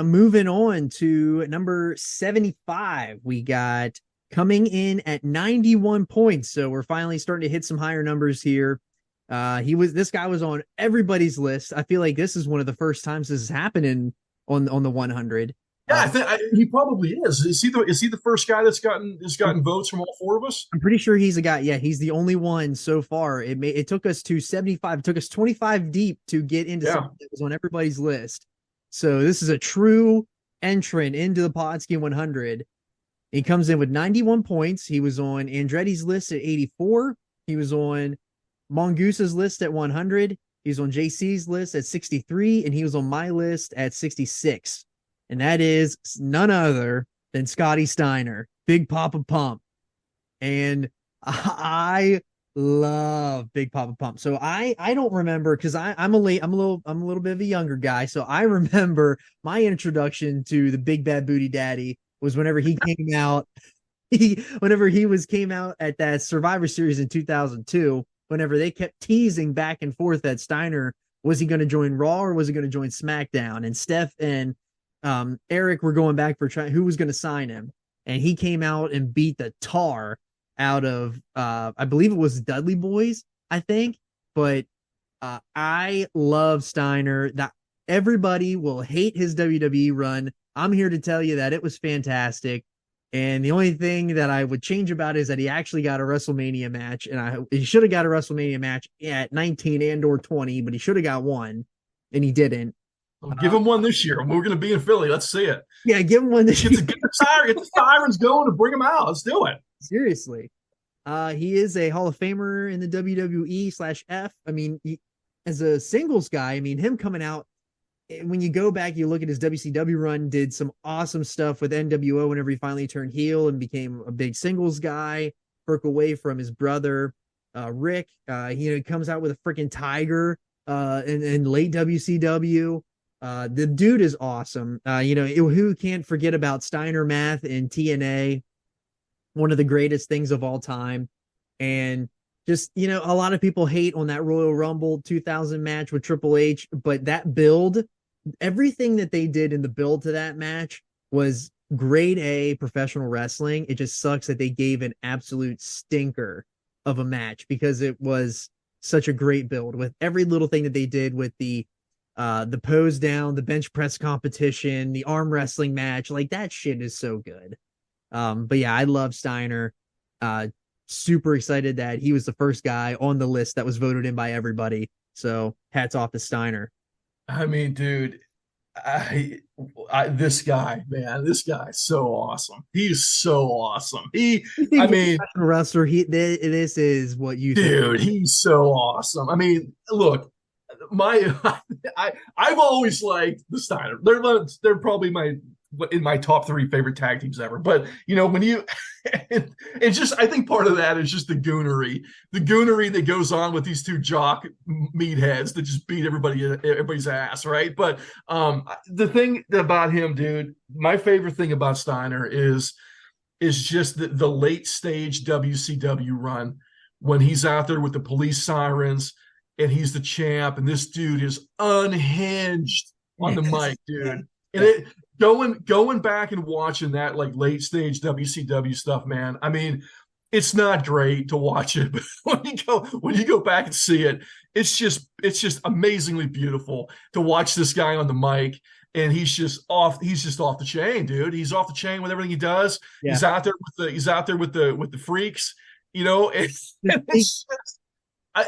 Moving on to number 75, we got coming in at 91 points. So we're finally starting to hit some higher numbers here. This guy was on everybody's list. I feel like this is one of the first times this is happening on the 100. Yeah, he probably is. Is he the first guy that's gotten votes from all four of us? I'm pretty sure he's a guy. Yeah, he's the only one so far. It took us to 75. It took us 25 deep to get into Yeah. something that was on everybody's list. So this is a true entrant into the Podski 100. He comes in with 91 points. He was on Andretti's list at 84. He was on Mongooses list at 100. He was on JC's list at 63, and he was on my list at 66. And that is none other than Scotty Steiner, Big Papa Pump. And I love Big Papa Pump. So I don't remember because I'm a little bit of a younger guy. So I remember my introduction to the Big Bad Booty Daddy was whenever he came out. Whenever he came out at that Survivor Series in 2002, whenever they kept teasing back and forth that Steiner was he going to join Raw or was he going to join SmackDown, and Steph and Eric were going back for who was going to sign him, and he came out and beat the tar out of I believe it was Dudley Boys, I think. But I love Steiner. That everybody will hate his WWE run. I'm here to tell you that it was fantastic. And the only thing that I would change about it is that he actually got a WrestleMania match, and he should have got a WrestleMania match at 19 and or 20, but he should have got one, and he didn't. Well, give him one this year. We're going to be in Philly. Let's see it. Yeah, give him one this year. Get the sirens going to bring him out. Let's do it. Seriously. He is a Hall of Famer in the WWE/F. I mean, as a singles guy, I mean, him coming out, when you go back, you look at his WCW run, did some awesome stuff with NWO whenever he finally turned heel and became a big singles guy, broke away from his brother, Rick. He comes out with a freaking tiger in late WCW. The dude is awesome. Who can't forget about Steiner Math in TNA? One of the greatest things of all time. And just, a lot of people hate on that Royal Rumble 2000 match with Triple H, but that build, everything that they did in the build to that match was grade A professional wrestling. It just sucks that they gave an absolute stinker of a match because it was such a great build with every little thing that they did with the pose down, the bench press competition, the arm wrestling match. Like, that shit is so good. But yeah, I love Steiner. Super excited that he was the first guy on the list that was voted in by everybody. So hats off to Steiner. I mean, dude, this guy, man, this guy's so awesome. He's so awesome. You think I for a mean, professional wrestler, this is what you think. dude, he's so awesome. I mean, look, my, I've always liked the Steiner. They're probably in my top three favorite tag teams ever. But when you, it's just, I think part of that is just the goonery that goes on with these two jock meatheads that just beat everybody's ass, right? But the thing about him, dude, my favorite thing about Steiner is just the late stage WCW run when he's out there with the police sirens and he's the champ, and this dude is unhinged on the mic, dude. And going back and watching that like late stage WCW stuff, man. I mean, it's not great to watch it, but when you go back and see it, it's just amazingly beautiful to watch this guy on the mic. And he's just off the chain, dude. He's off the chain with everything he does. Yeah. He's out there with the freaks.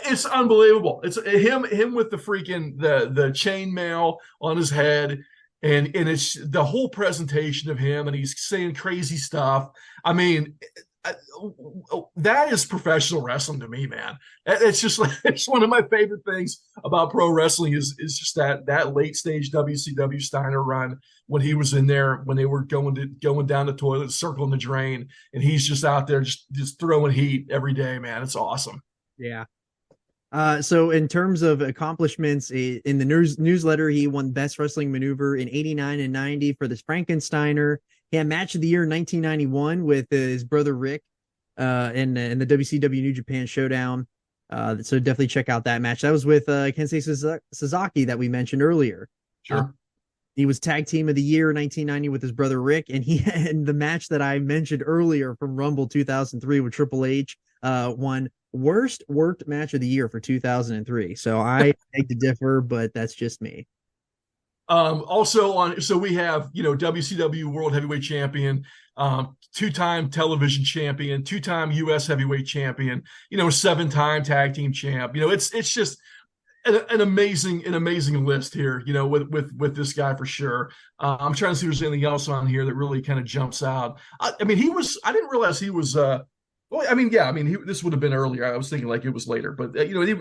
It's unbelievable. It's him with the freaking the chainmail on his head, and it's the whole presentation of him, and he's saying crazy stuff. I mean, that is professional wrestling to me, man. It's just like, it's one of my favorite things about pro wrestling is just that late stage WCW Steiner run when he was in there, when they were going down the toilet, circling the drain, and he's just out there just throwing heat every day, man. It's awesome. Yeah. So in terms of accomplishments in the newsletter, he won Best Wrestling Maneuver in 89 and 90 for this Frankensteiner. He had Match of the Year in 1991 with his brother Rick in the WCW New Japan Showdown. So definitely check out that match. That was with Kensei Sasaki that we mentioned earlier. Sure. He was tag team of the year in 1990 with his brother Rick, and he and the match that I mentioned earlier from Rumble 2003 with Triple H won worst worked match of the year for 2003. So I beg to differ, but that's just me. Also on, so we have, WCW World Heavyweight Champion, two-time television champion, two-time U.S. Heavyweight Champion, seven-time tag team champ. It's just an amazing list here, with this guy for sure. I'm trying to see if there's anything else on here that really kind of jumps out. I mean, I didn't realize he was. Well, I mean, yeah, I mean, this would have been earlier. I was thinking like it was later, but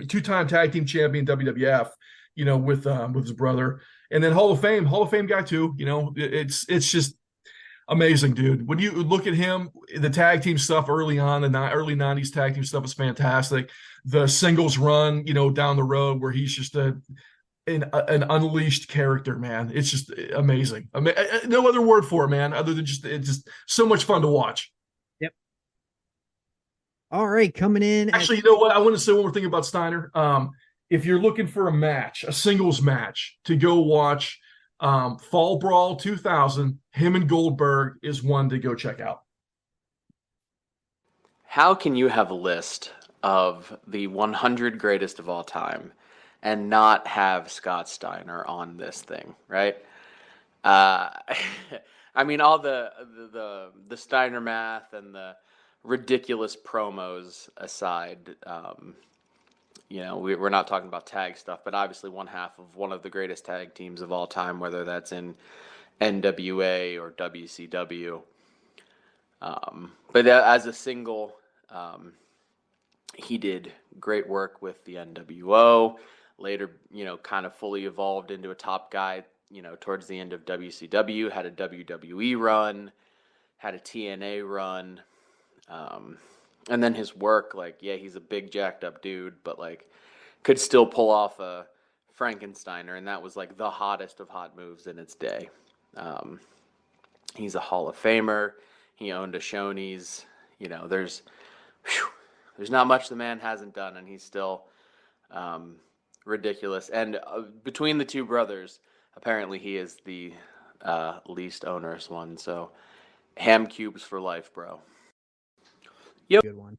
two-time tag team champion WWF, with his brother, and then Hall of Fame guy too. It's just amazing, dude. When you look at him, the tag team stuff early on, the early '90s tag team stuff is fantastic. The singles run, down the road where he's just an unleashed character, man. It's just amazing. I mean, no other word for it, man, other than it's just so much fun to watch. Yep. All right, coming in. Actually, you know what? I want to say one more thing about Steiner. If you're looking for a match, a singles match to go watch, Fall Brawl 2000, him and Goldberg is one to go check out. How can you have a list of the 100 greatest of all time and not have Scott Steiner on this thing, right? I mean, all the Steiner math and the ridiculous promos aside, we're not talking about tag stuff, but obviously one half of one of the greatest tag teams of all time, whether that's in NWA or WCW. But as a single, he did great work with the NWO. Later, kind of fully evolved into a top guy, towards the end of WCW, had a WWE run, had a TNA run. And then his work, he's a big jacked up dude, but could still pull off a Frankensteiner, and that was the hottest of hot moves in its day. He's a Hall of Famer. He owned a Shoney's. There's not much the man hasn't done, and he's still ridiculous. And between the two brothers, apparently he is the least onerous one. So ham cubes for life, bro. Yep. Good one.